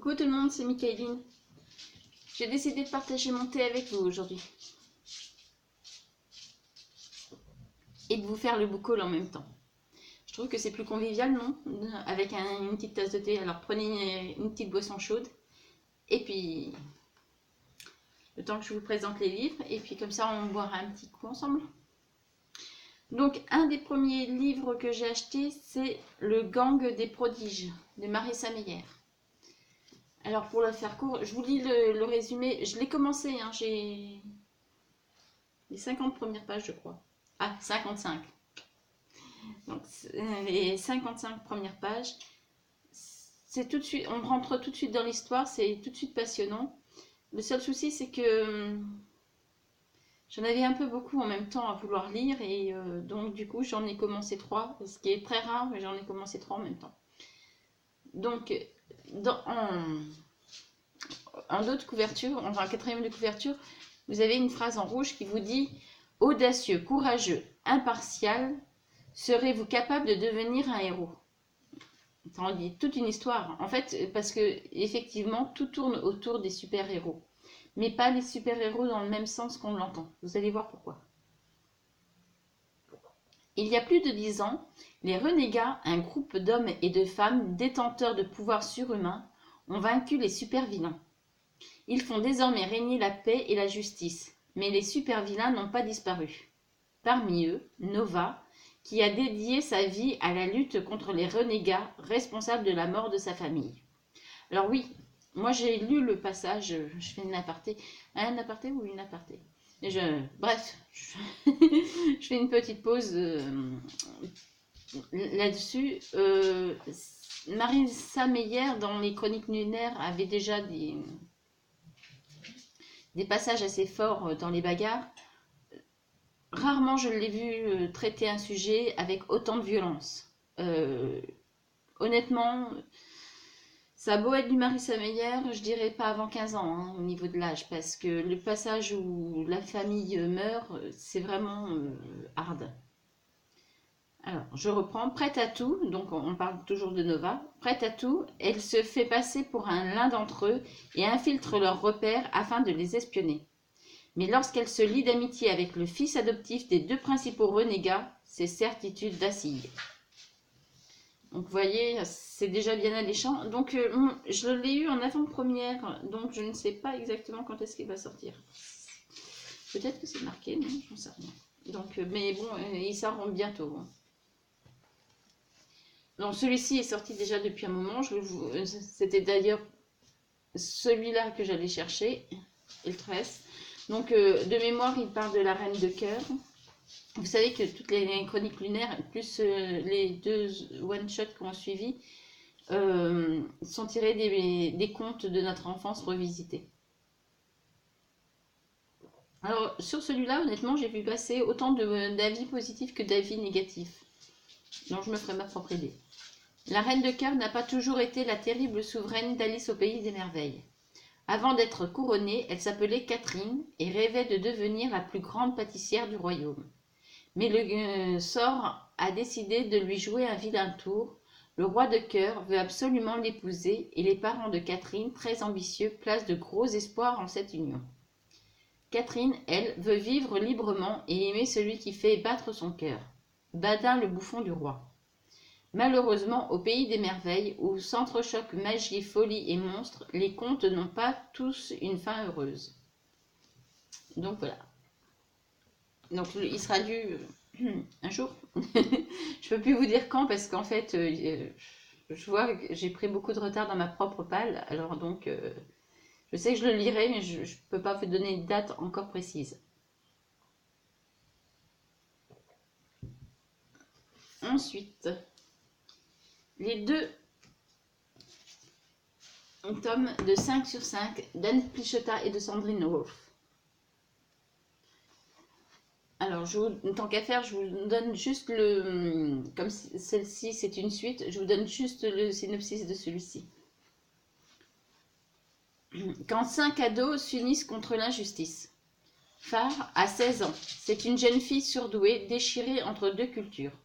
Coucou tout le monde, c'est Michaeline. J'ai décidé de partager mon thé avec vous aujourd'hui. Et de vous faire le book haul en même temps. Je trouve que c'est plus convivial, non? Avec une petite tasse de thé. Alors prenez une petite boisson chaude. Et puis, le temps que je vous présente les livres. Et puis comme ça, on boira un petit coup ensemble. Donc, un des premiers livres que j'ai acheté, c'est Le Gang des prodiges de Marissa Meyer. Alors, pour le faire court, je vous lis le résumé. Je l'ai commencé, hein, j'ai les 50 premières pages, je crois. Ah, 55. Donc, les 55 premières pages. C'est tout de suite, on rentre tout de suite dans l'histoire, c'est tout de suite passionnant. Le seul souci, c'est que j'en avais un peu beaucoup en même temps à vouloir lire et donc du coup, j'en ai commencé 3, ce qui est très rare, mais j'en ai commencé 3 en même temps. Donc, en dos de couverture, enfin en quatrième de couverture, vous avez une phrase en rouge qui vous dit « Audacieux, courageux, impartial, serez-vous capable de devenir un héros ?» Ça en dit toute une histoire. En fait, parce que effectivement, tout tourne autour des super-héros. Mais pas les super-héros dans le même sens qu'on l'entend. Vous allez voir pourquoi. Il y a plus de 10 ans, les renégats, un groupe d'hommes et de femmes détenteurs de pouvoirs surhumains, ont vaincu les super-vilains. Ils font désormais régner la paix et la justice, mais les super-vilains n'ont pas disparu. Parmi eux, Nova, qui a dédié sa vie à la lutte contre les renégats responsables de la mort de sa famille. Alors oui, moi j'ai lu le passage, je fais une aparté, un aparté ou une aparté. Bref, je fais une petite pause là-dessus. Marissa Meyer, dans les Chroniques lunaires, avait déjà des passages assez forts dans les bagarres. Rarement je l'ai vu traiter un sujet avec autant de violence. Honnêtement, ça a beau être du Marissa Meyer, je dirais pas avant 15 ans hein, au niveau de l'âge, parce que le passage où la famille meurt, c'est vraiment hard. Alors, je reprends. Prête à tout, donc on parle toujours de Nova. Prête à tout, elle se fait passer pour l'un d'entre eux et infiltre leurs repères afin de les espionner. Mais lorsqu'elle se lie d'amitié avec le fils adoptif des deux principaux renégats, ses certitudes vacillent. Donc vous voyez, c'est déjà bien alléchant. Donc je l'ai eu en avant-première, donc je ne sais pas exactement quand est-ce qu'il va sortir. Peut-être que c'est marqué, mais j'en sais rien. Donc, mais bon, il sort bientôt. Donc celui-ci est sorti déjà depuis un moment. C'était d'ailleurs celui-là que j'allais chercher, et le 13. Donc, de mémoire, il parle de la reine de cœur. Vous savez que toutes les chroniques lunaires, plus les deux one-shots qu'on a suivis, sont tirés des contes de notre enfance revisités. Alors, sur celui-là, honnêtement, j'ai vu passer autant d'avis positifs que d'avis négatifs. Donc, je me ferai ma propre idée. La reine de cœur n'a pas toujours été la terrible souveraine d'Alice au pays des merveilles. Avant d'être couronnée, elle s'appelait Catherine et rêvait de devenir la plus grande pâtissière du royaume. Mais le sort a décidé de lui jouer un vilain tour. Le roi de cœur veut absolument l'épouser et les parents de Catherine, très ambitieux, placent de gros espoirs en cette union. Catherine, elle, veut vivre librement et aimer celui qui fait battre son cœur, Badin le bouffon du roi. Malheureusement, au pays des merveilles, où s'entrechoquent magie, folie et monstres, les contes n'ont pas tous une fin heureuse. Donc voilà. Donc il sera lu un jour. Je peux plus vous dire quand parce qu'en fait, je vois que j'ai pris beaucoup de retard dans ma propre palle. Alors donc, je sais que je le lirai, mais je ne peux pas vous donner une date encore précise. Ensuite, les deux tomes de 5 sur 5 d'Anne Plichota et de Sandrine Wolf. Alors, tant qu'à faire, je vous donne juste comme celle-ci c'est une suite, je vous donne juste le synopsis de celui-ci. Quand 5 ados s'unissent contre l'injustice. Phare a 16 ans. C'est une jeune fille surdouée, déchirée entre deux cultures.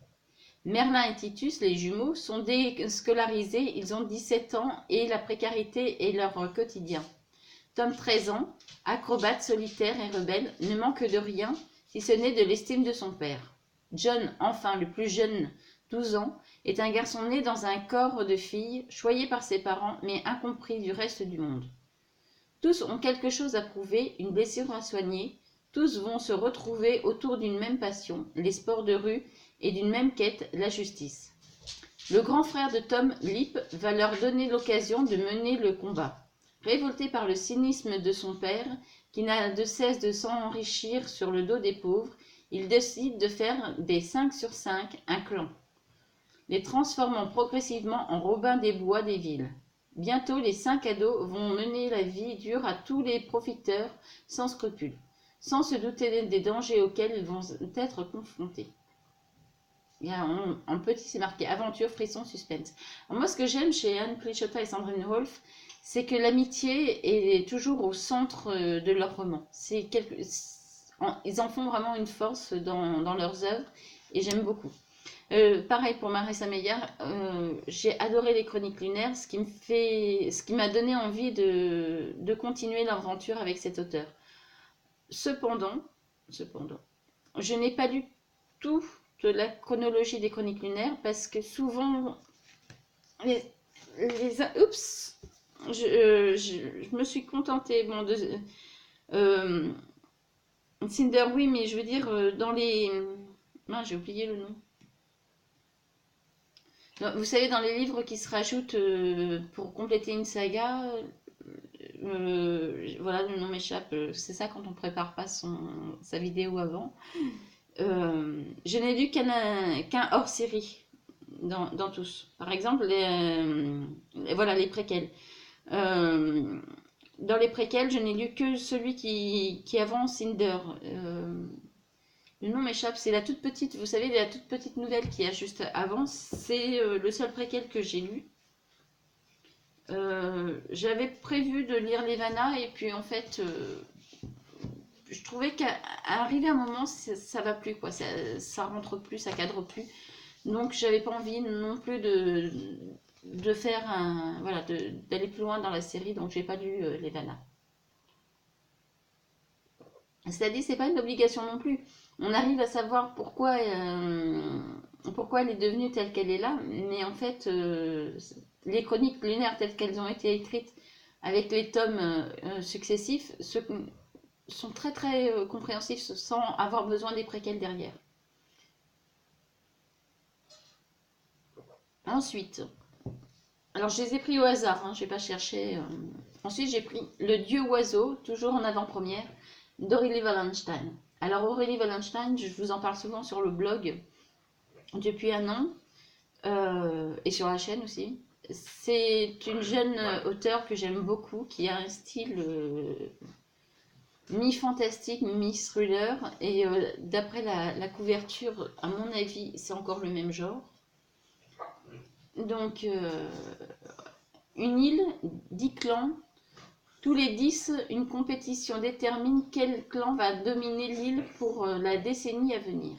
Merlin et Titus, les jumeaux, sont déscolarisés, ils ont 17 ans et la précarité est leur quotidien. Tom, 13 ans, acrobate, solitaire et rebelle, ne manque de rien, si ce n'est de l'estime de son père. John, enfin le plus jeune, 12 ans, est un garçon né dans un corps de fille, choyé par ses parents, mais incompris du reste du monde. Tous ont quelque chose à prouver, une blessure à soigner, tous vont se retrouver autour d'une même passion, les sports de rue, et d'une même quête, la justice. Le grand frère de Tom, Lip, va leur donner l'occasion de mener le combat. Révolté par le cynisme de son père, qui n'a de cesse de s'enrichir sur le dos des pauvres, il décide de faire des 5 sur 5 un clan, les transformant progressivement en Robin des Bois des villes. Bientôt, les 5 ados vont mener la vie dure à tous les profiteurs sans scrupules, sans se douter des dangers auxquels ils vont être confrontés. En petit, c'est marqué aventure, frisson, suspense. Alors moi, ce que j'aime chez Anne Pritchett et Sandrine Wolfe, c'est que l'amitié est toujours au centre de leur roman. Ils en font vraiment une force dans leurs œuvres et j'aime beaucoup. Pareil pour Marissa Meyer, j'ai adoré les Chroniques lunaires, ce qui m'a donné envie de continuer l'aventure avec cet auteur. Cependant, je n'ai pas lu tout de la chronologie des Chroniques lunaires parce que souvent oups, je me suis contentée Cinder, oui, mais je veux dire dans les j'ai oublié le nom. Vous savez, dans les livres qui se rajoutent pour compléter une saga, voilà, le nom m'échappe. C'est ça quand on prépare pas sa vidéo avant. Je n'ai lu qu'un hors-série dans tous. Par exemple, voilà, les préquels. Dans les préquels, je n'ai lu que celui qui avance Cinder. Le nom m'échappe, c'est la toute petite, vous savez, la toute petite nouvelle qui a juste avant. C'est le seul préquel que j'ai lu. J'avais prévu de lire Levana et puis en fait, je trouvais qu'à arriver un moment, ça va plus, quoi. Ça rentre plus, ça cadre plus. Donc, j'avais pas envie non plus de faire voilà, d'aller plus loin dans la série. Donc, j'ai pas lu Levana. C'est-à-dire, c'est pas une obligation non plus. On arrive à savoir pourquoi elle est devenue telle qu'elle est là, mais en fait, les chroniques lunaires telles qu'elles ont été écrites avec les tomes successifs sont très très compréhensifs sans avoir besoin des préquels derrière. Ensuite, alors je les ai pris au hasard, hein, je n'ai pas cherché. Ensuite, j'ai pris Le Dieu Oiseau, toujours en avant-première, d'Aurélie Wallenstein. Alors Aurélie Wallenstein, je vous en parle souvent sur le blog depuis un an et sur la chaîne aussi. C'est une jeune auteure que j'aime beaucoup, qui a un style mi-fantastique, mi-thriller. Et d'après la couverture, à mon avis, c'est encore le même genre. Donc, une île, 10 clans. Tous les 10, une compétition détermine quel clan va dominer l'île pour la décennie à venir.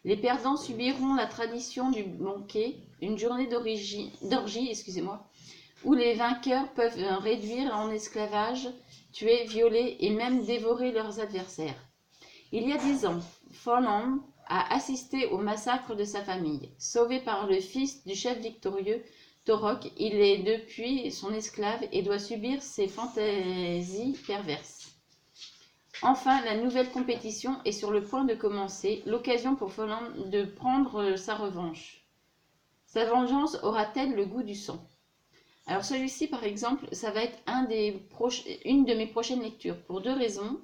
Les perdants subiront la tradition du banquet, une journée d'orgie, où les vainqueurs peuvent réduire en esclavage, tuer, violer et même dévorer leurs adversaires. Il y a 10 ans, Forlorn a assisté au massacre de sa famille. Sauvé par le fils du chef victorieux, Torok, il est depuis son esclave et doit subir ses fantaisies perverses. Enfin, la nouvelle compétition est sur le point de commencer, l'occasion pour Forlorn de prendre sa revanche. Sa vengeance aura-t-elle le goût du sang? Alors celui-ci, par exemple, ça va être une de mes prochaines lectures, pour 2 raisons.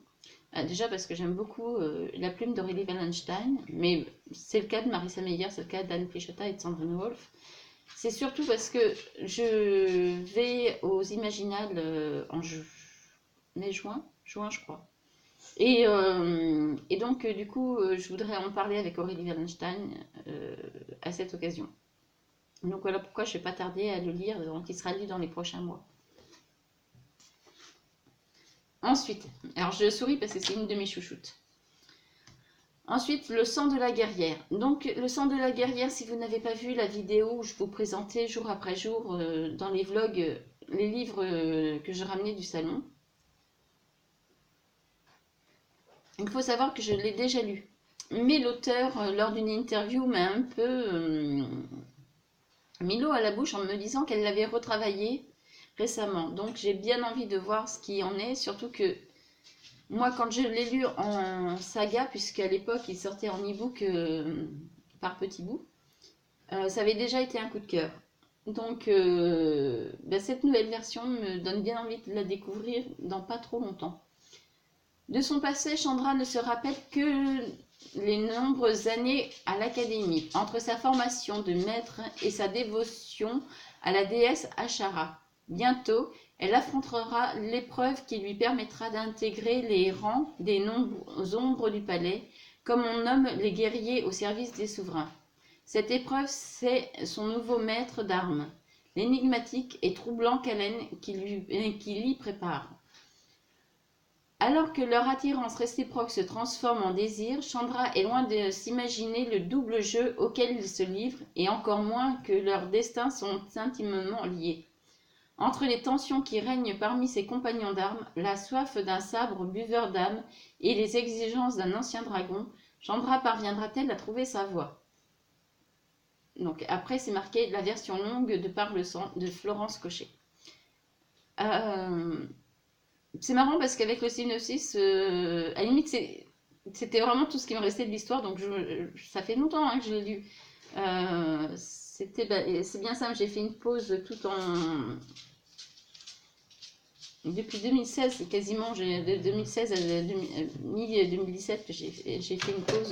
Déjà parce que j'aime beaucoup la plume d'Aurélie Wallenstein, mais c'est le cas de Marissa Meyer, c'est le cas d'Anne Pritchett et de Sandrine Wolfe. C'est surtout parce que je vais aux Imaginales en juin, je crois. Et donc, du coup, je voudrais en parler avec Aurélie Wallenstein à cette occasion. Donc voilà pourquoi je ne vais pas tarder à le lire, donc il sera lu dans les prochains mois. Ensuite, alors je souris parce que c'est une de mes chouchoutes. Ensuite, le sang de la guerrière. Donc, le sang de la guerrière, si vous n'avez pas vu la vidéo où je vous présentais jour après jour dans les vlogs, les livres que je ramenais du salon, il faut savoir que je l'ai déjà lu. Mais l'auteur, lors d'une interview, m'a un peu mis l'eau à la bouche en me disant qu'elle l'avait retravaillé récemment. Donc, j'ai bien envie de voir ce qui en est, surtout que moi, quand je l'ai lu en saga, puisqu'à l'époque, il sortait en e-book par petits bouts, ça avait déjà été un coup de cœur. Donc, cette nouvelle version me donne bien envie de la découvrir dans pas trop longtemps. De son passé, Chandra ne se rappelle que les nombreuses années à l'académie, entre sa formation de maître et sa dévotion à la déesse Ashara. Bientôt, elle affrontera l'épreuve qui lui permettra d'intégrer les rangs des ombres du palais, comme on nomme les guerriers au service des souverains. Cette épreuve, c'est son nouveau maître d'armes, l'énigmatique et troublant Kalen qui l'y prépare. Alors que leur attirance réciproque se transforme en désir, Chandra est loin de s'imaginer le double jeu auquel ils se livrent, et encore moins que leurs destins sont intimement liés. Entre les tensions qui règnent parmi ses compagnons d'armes, la soif d'un sabre buveur d'âme et les exigences d'un ancien dragon, Chandra parviendra-t-elle à trouver sa voie? Donc après, c'est marqué la version longue de Par le sang de Florence Cochet. C'est marrant parce qu'avec le synopsis, à la limite, c'était vraiment tout ce qui me restait de l'histoire, donc ça fait longtemps que je l'ai lu. C'est bien simple, j'ai fait une pause tout en... Depuis 2016, quasiment, de 2016 à mi-2017, j'ai fait une pause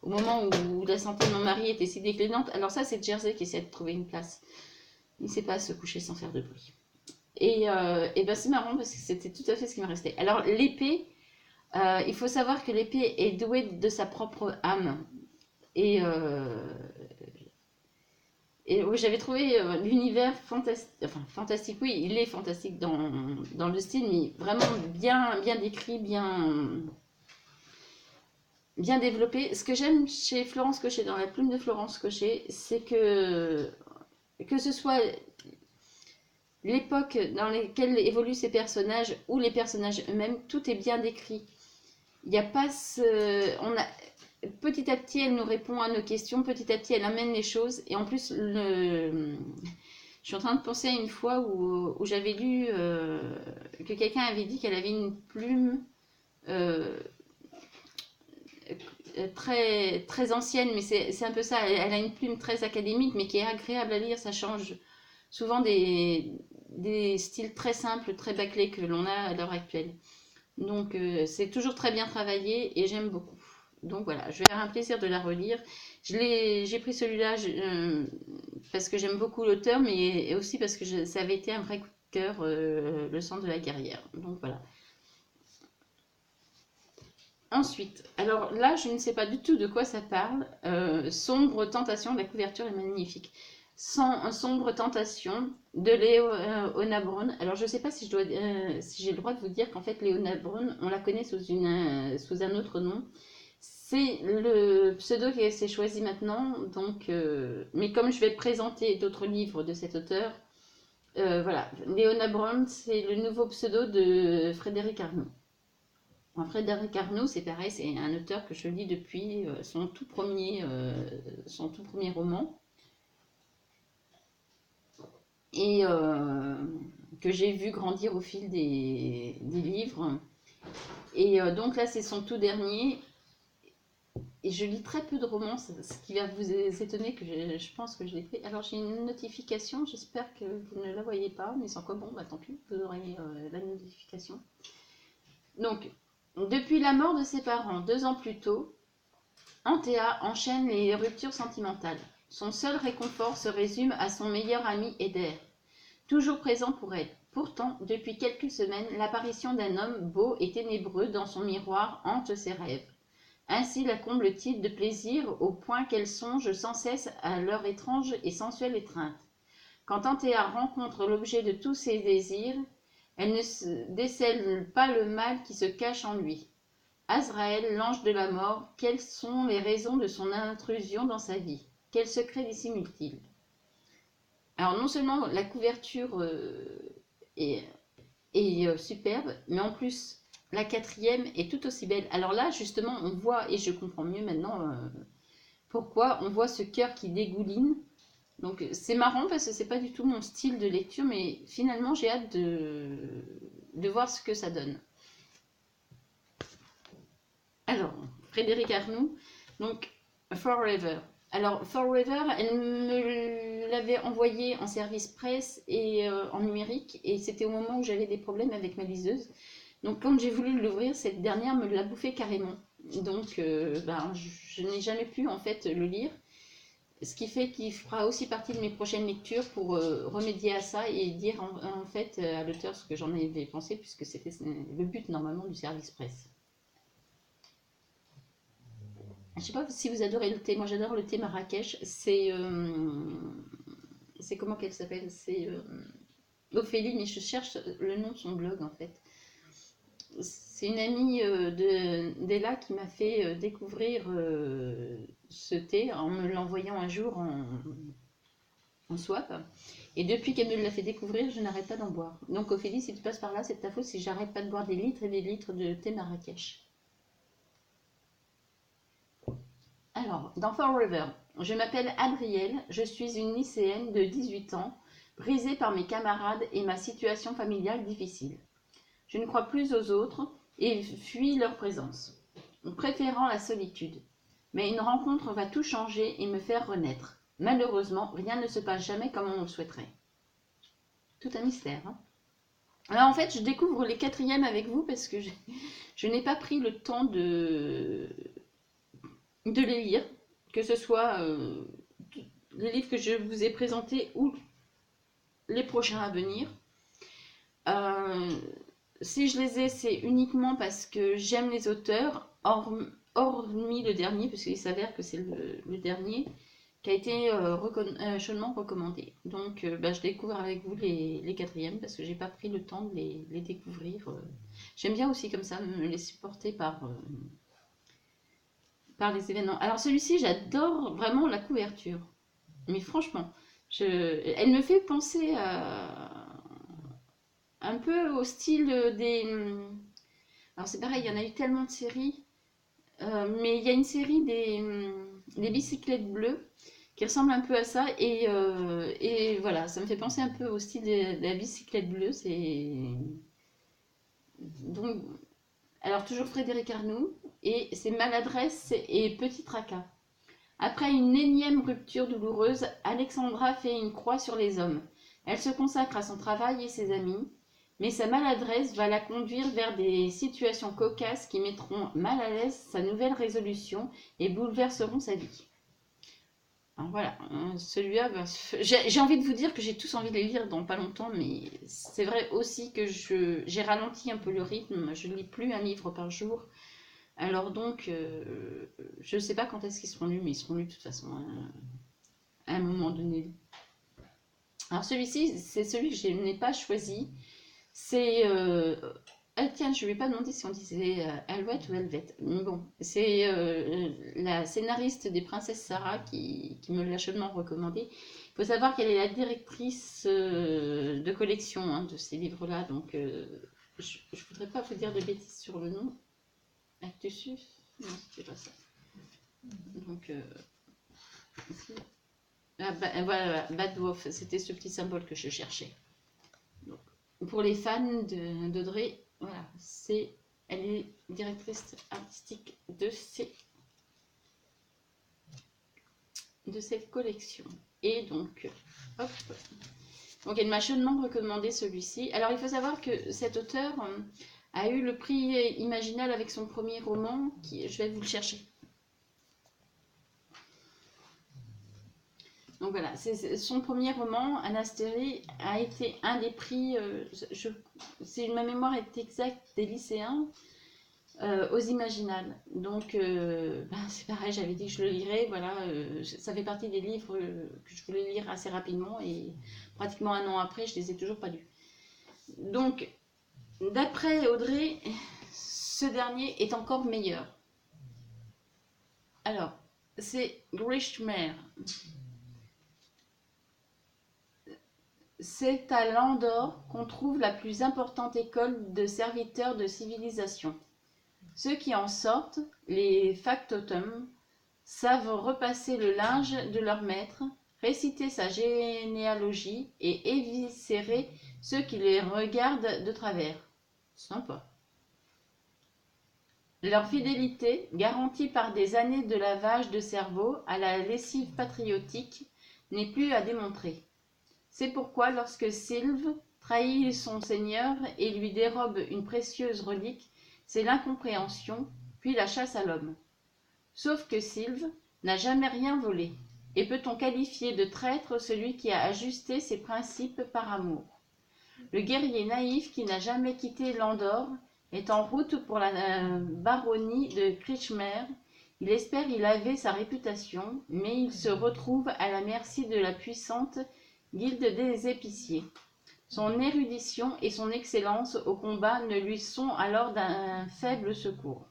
au moment où la santé de mon mari était si déclinante. Alors ça, c'est Jersey qui essaie de trouver une place. Il ne sait pas se coucher sans faire de bruit. Et c'est marrant parce que c'était tout à fait ce qui me restait. Alors l'épée, il faut savoir que l'épée est douée de sa propre âme. Et j'avais trouvé l'univers fantastique, oui, il est fantastique dans le style, mais vraiment bien décrit, bien développé. Ce que j'aime chez Florence Cochet, dans la plume de Florence Cochet, c'est que ce soit l'époque dans laquelle évoluent ces personnages ou les personnages eux-mêmes, tout est bien décrit. Il n'y a pas petit à petit, elle nous répond à nos questions, petit à petit, elle amène les choses. Et en plus, je suis en train de penser à une fois où j'avais lu que quelqu'un avait dit qu'elle avait une plume très, très ancienne, mais c'est un peu ça. Elle a une plume très académique, mais qui est agréable à lire. Ça change souvent des styles très simples, très bâclés que l'on a à l'heure actuelle. Donc c'est toujours très bien travaillé et j'aime beaucoup. Donc voilà, je vais avoir un plaisir de la relire. J'ai pris celui-là parce que j'aime beaucoup l'auteur, mais aussi parce que ça avait été un vrai coup de cœur, Le sang de la guerrière. Donc voilà. Ensuite, alors là, je ne sais pas du tout de quoi ça parle. Sombre tentation, la couverture est magnifique. Sombre tentation de Léona Braun. Alors, je ne sais pas si j'ai le droit de vous dire qu'en fait, Léona Braun, on la connaît sous un autre nom. C'est le pseudo qui s'est choisi maintenant. Donc, mais comme je vais présenter d'autres livres de cet auteur, voilà. Léona Braun, c'est le nouveau pseudo de Frédéric Arnoux. Frédéric Arnoux, c'est pareil, c'est un auteur que je lis depuis son tout premier roman et que j'ai vu grandir au fil des livres. Et donc là, c'est son tout dernier. Et je lis très peu de romans, ce qui va vous étonner que je pense que je l'ai fait. Alors j'ai une notification, j'espère que vous ne la voyez pas, mais sans quoi, bon, bah tant pis, vous aurez la notification. Donc, depuis la mort de ses parents 2 ans plus tôt, Antea enchaîne les ruptures sentimentales. Son seul réconfort se résume à son meilleur ami Eder, toujours présent pour elle. Pourtant, depuis quelques semaines, l'apparition d'un homme beau et ténébreux dans son miroir hante ses rêves. Ainsi la comble-t-il de plaisir au point qu'elle songe sans cesse à leur étrange et sensuelle étreinte. Quand Antea rencontre l'objet de tous ses désirs, elle ne décèle pas le mal qui se cache en lui. Azraël, l'ange de la mort, quelles sont les raisons de son intrusion dans sa vie? Quel secret dissimule-t-il? Alors non seulement la couverture est, superbe, mais en plus la quatrième est tout aussi belle. Alors là justement on voit, et je comprends mieux maintenant pourquoi, on voit ce cœur qui dégouline. Donc c'est marrant parce que c'est pas du tout mon style de lecture, mais finalement j'ai hâte de voir ce que ça donne. Alors, Frédéric Arnoux, donc Forever. Alors Forever, elle me l'avait envoyé en service presse et en numérique, et c'était au moment où j'avais des problèmes avec ma liseuse. Donc quand j'ai voulu l'ouvrir, cette dernière me l'a bouffé carrément. Donc je n'ai jamais pu en fait le lire. Ce qui fait qu'il fera aussi partie de mes prochaines lectures pour remédier à ça et dire en fait à l'auteur ce que j'en avais pensé, puisque c'était le but normalement du service presse. Je ne sais pas si vous adorez le thé. Moi j'adore le thé Marrakech. C'est comment qu'elle s'appelle? C'est Ophélie, mais je cherche le nom de son blog en fait. C'est une amie d'Ella qui m'a fait découvrir ce thé en me l'envoyant un jour en swap. Et depuis qu'elle me l'a fait découvrir, je n'arrête pas d'en boire. Donc Ophélie, si tu passes par là, c'est de ta faute si j'arrête pas de boire des litres et des litres de thé Marrakech. Alors, dans Forever, je m'appelle Adrielle, je suis une lycéenne de 18 ans, brisée par mes camarades et ma situation familiale difficile. Je ne crois plus aux autres et fuis leur présence, préférant la solitude. Mais une rencontre va tout changer et me faire renaître. Malheureusement, rien ne se passe jamais comme on le souhaiterait. Tout un mystère, hein. Alors en fait, je découvre les quatrièmes avec vous parce que je n'ai pas pris le temps de les lire, que ce soit les livres que je vous ai présentés ou les prochains à venir. Si je les ai, c'est uniquement parce que j'aime les auteurs, hormis le dernier, parce qu'il s'avère que c'est le dernier qui a été chaudement recommandé. Donc je découvre avec vous les quatrièmes parce que j'ai pas pris le temps de les découvrir. J'aime bien aussi comme ça me les supporter par les événements. Alors celui-ci, j'adore vraiment la couverture. Mais franchement, elle me fait penser un peu au style des... Alors c'est pareil, il y en a eu tellement de séries. Mais il y a une série des bicyclettes bleues qui ressemble un peu à ça. Et voilà, ça me fait penser un peu au style de la bicyclette bleue. Donc, alors toujours Frédéric Arnoux. Et c'est Maladresse et Petit Tracas. Après une énième rupture douloureuse, Alexandra fait une croix sur les hommes. Elle se consacre à son travail et ses amis, mais sa maladresse va la conduire vers des situations cocasses qui mettront mal à l'aise sa nouvelle résolution et bouleverseront sa vie. Alors voilà, celui-là, j'ai envie de vous dire que j'ai tous envie de les lire dans pas longtemps, mais c'est vrai aussi que j'ai ralenti un peu le rythme, je ne lis plus un livre par jour. Alors donc, je ne sais pas quand est-ce qu'ils seront lus, mais ils seront lus de toute façon à un moment donné. Alors celui-ci, c'est celui que je n'ai pas choisi. C'est... Ah tiens, je ne lui ai pas demandé si on disait Alouette ou Helvète. Bon, c'est la scénariste des Princesses Sarah qui me l'a chaudement recommandé. Il faut savoir qu'elle est la directrice de collection de ces livres-là, donc je ne voudrais pas vous dire de bêtises sur le nom. Actusus? Non, c'est pas ça. Donc, voilà, Bad Wolf, c'était ce petit symbole que je cherchais. Donc, pour les fans d'Audrey, voilà, elle est directrice artistique de cette collection. Et donc, hop. Donc, elle m'a chaudement recommandé celui-ci. Alors, il faut savoir que cet auteur a eu le prix Imaginal avec son premier roman, je vais vous le chercher. Donc voilà, c'est son premier roman, Anastérie, a été un des prix, si ma mémoire est exacte, des lycéens aux Imaginales. Donc c'est pareil, j'avais dit que je le lirais, voilà, ça fait partie des livres que je voulais lire assez rapidement et pratiquement un an après, je les ai toujours pas lus. Donc, d'après Audrey, ce dernier est encore meilleur. Alors, c'est Grishmer. C'est à Landor qu'on trouve la plus importante école de serviteurs de civilisation. Ceux qui en sortent, les factotums, savent repasser le linge de leur maître, réciter sa généalogie et éviscérer ceux qui les regardent de travers. Sympa. Leur fidélité, garantie par des années de lavage de cerveau à la lessive patriotique, n'est plus à démontrer. C'est pourquoi lorsque Sylve trahit son seigneur et lui dérobe une précieuse relique, c'est l'incompréhension, puis la chasse à l'homme. Sauf que Sylve n'a jamais rien volé, et peut-on qualifier de traître celui qui a ajusté ses principes par amour? Le guerrier naïf qui n'a jamais quitté Landor est en route pour la baronnie de Krishmer. Il espère y laver sa réputation, mais il se retrouve à la merci de la puissante guilde des épiciers. Son érudition et son excellence au combat ne lui sont alors d'un faible secours.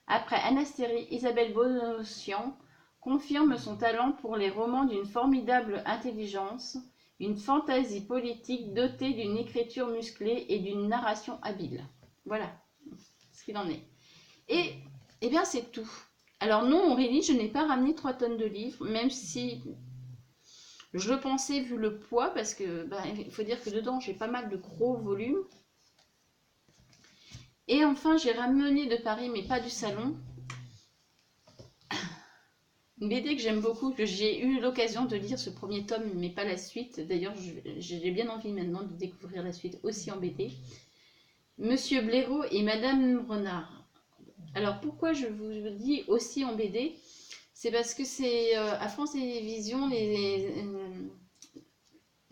Après Anastérie, Isabelle Bossian confirme son talent pour les romans d'une formidable intelligence, une fantaisie politique dotée d'une écriture musclée et d'une narration habile. Voilà ce qu'il en est. Et bien c'est tout. Alors non, Aurélie, je n'ai pas ramené 3 tonnes de livres, même si je le pensais vu le poids, parce que il faut dire que dedans j'ai pas mal de gros volumes. Et enfin j'ai ramené de Paris, mais pas du salon, une BD que j'aime beaucoup, que j'ai eu l'occasion de lire ce premier tome, mais pas la suite. D'ailleurs, j'ai bien envie maintenant de découvrir la suite aussi en BD. Monsieur Blaireau et Madame Renard. Alors pourquoi je vous dis aussi en BD? C'est parce que c'est à France Télévisions, les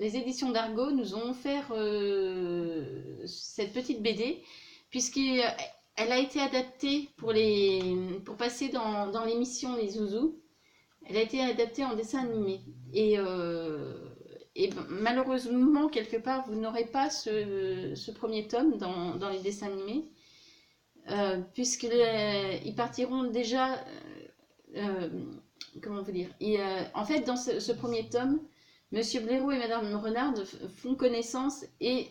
éditions d'Argo nous ont offert cette petite BD, puisqu'elle a été adaptée pour passer dans l'émission Les Zouzous. Elle a été adaptée en dessin animé. Et malheureusement, quelque part, vous n'aurez pas ce premier tome dans les dessins animés, puisqu'ils partiront déjà... comment vous dire, en fait, dans ce premier tome, Monsieur Blaireau et Madame Renard font connaissance et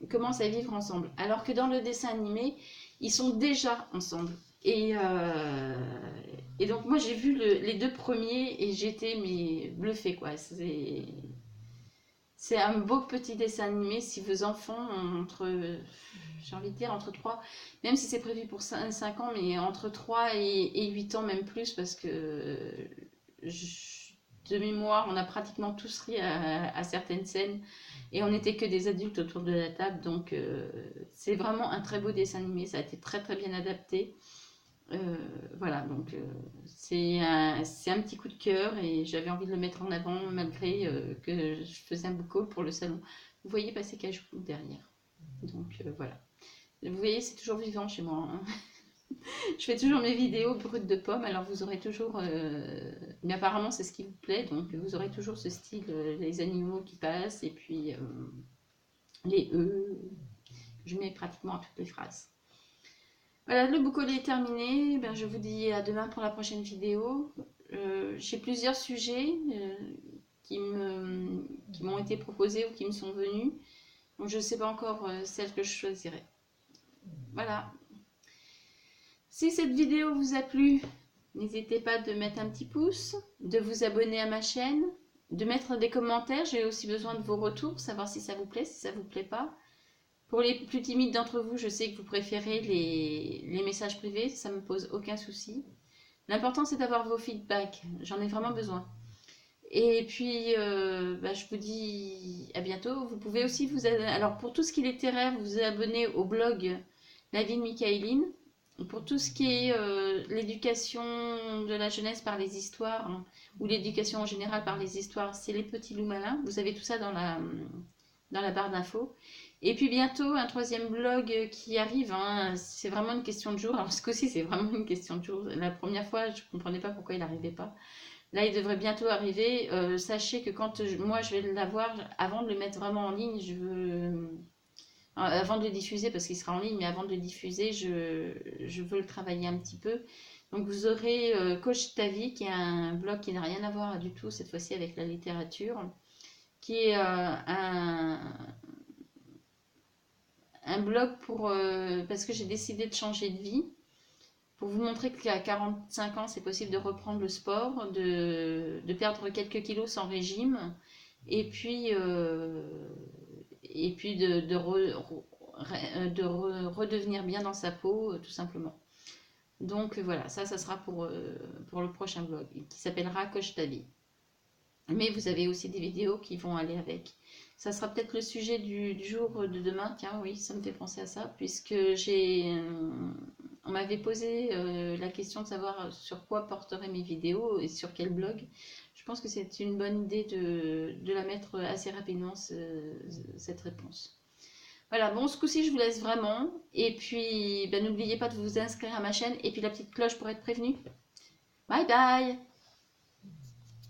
commencent à vivre ensemble. Alors que dans le dessin animé, ils sont déjà ensemble. Et donc moi j'ai vu les 2 premiers et j'étais bluffée quoi. C'est un beau petit dessin animé. Si vos enfants ont j'ai envie de dire entre 3, même si c'est prévu pour 5 ans, mais entre 3 et 8 ans, même plus, parce que de mémoire, on a pratiquement tous ri à certaines scènes et on n'était que des adultes autour de la table. Donc c'est vraiment un très beau dessin animé. Ça a été très très bien adapté. Voilà, donc c'est un petit coup de cœur et j'avais envie de le mettre en avant malgré que je faisais un book haul pour le salon. Vous voyez passer Cajou derrière. Donc voilà. Vous voyez, c'est toujours vivant chez moi. Hein. Je fais toujours mes vidéos brutes de pommes, alors vous aurez toujours... mais apparemment c'est ce qui vous plaît, donc vous aurez toujours ce style, les animaux qui passent et puis les je mets pratiquement à toutes les phrases. Voilà, le book haul est terminé. Je vous dis à demain pour la prochaine vidéo. J'ai plusieurs sujets qui m'ont été proposés ou qui me sont venus. Donc je ne sais pas encore celle que je choisirai. Voilà. Si cette vidéo vous a plu, n'hésitez pas de mettre un petit pouce, de vous abonner à ma chaîne, de mettre des commentaires. J'ai aussi besoin de vos retours, savoir si ça vous plaît, si ça vous plaît pas. Pour les plus timides d'entre vous, je sais que vous préférez les messages privés, ça ne me pose aucun souci. L'important, c'est d'avoir vos feedbacks, j'en ai vraiment besoin. Et puis, je vous dis à bientôt. Vous pouvez aussi alors pour tout ce qui est littéraire, vous abonner au blog La vie de Michaeline. Pour tout ce qui est l'éducation de la jeunesse par les histoires, hein, ou l'éducation en général par les histoires, c'est Les Petits Loups Malins. Vous avez tout ça dans la barre d'infos. Et puis bientôt, un 3e blog qui arrive, hein, c'est vraiment une question de jour. Alors ce coup-ci, c'est vraiment une question de jour. La première fois, je ne comprenais pas pourquoi il n'arrivait pas. Là, il devrait bientôt arriver. Sachez que quand moi, je vais l'avoir, avant de le mettre vraiment en ligne, Avant de le diffuser, parce qu'il sera en ligne, mais avant de le diffuser, je veux le travailler un petit peu. Donc vous aurez Coach ta vie, qui est un blog qui n'a rien à voir du tout cette fois-ci avec la littérature, qui est un blog pour parce que j'ai décidé de changer de vie, pour vous montrer qu'à 45 ans, c'est possible de reprendre le sport, de perdre quelques kilos sans régime, et puis de redevenir bien dans sa peau, tout simplement. Donc voilà, ça sera pour le prochain blog, qui s'appellera Coach ta vie. Mais vous avez aussi des vidéos qui vont aller avec. Ça sera peut-être le sujet du jour de demain. Tiens, oui, ça me fait penser à ça, puisque on m'avait posé la question de savoir sur quoi porteraient mes vidéos et sur quel blog. Je pense que c'est une bonne idée de la mettre assez rapidement, cette réponse. Voilà, bon, ce coup-ci, je vous laisse vraiment. Et puis, ben, n'oubliez pas de vous inscrire à ma chaîne et puis la petite cloche pour être prévenu. Bye bye!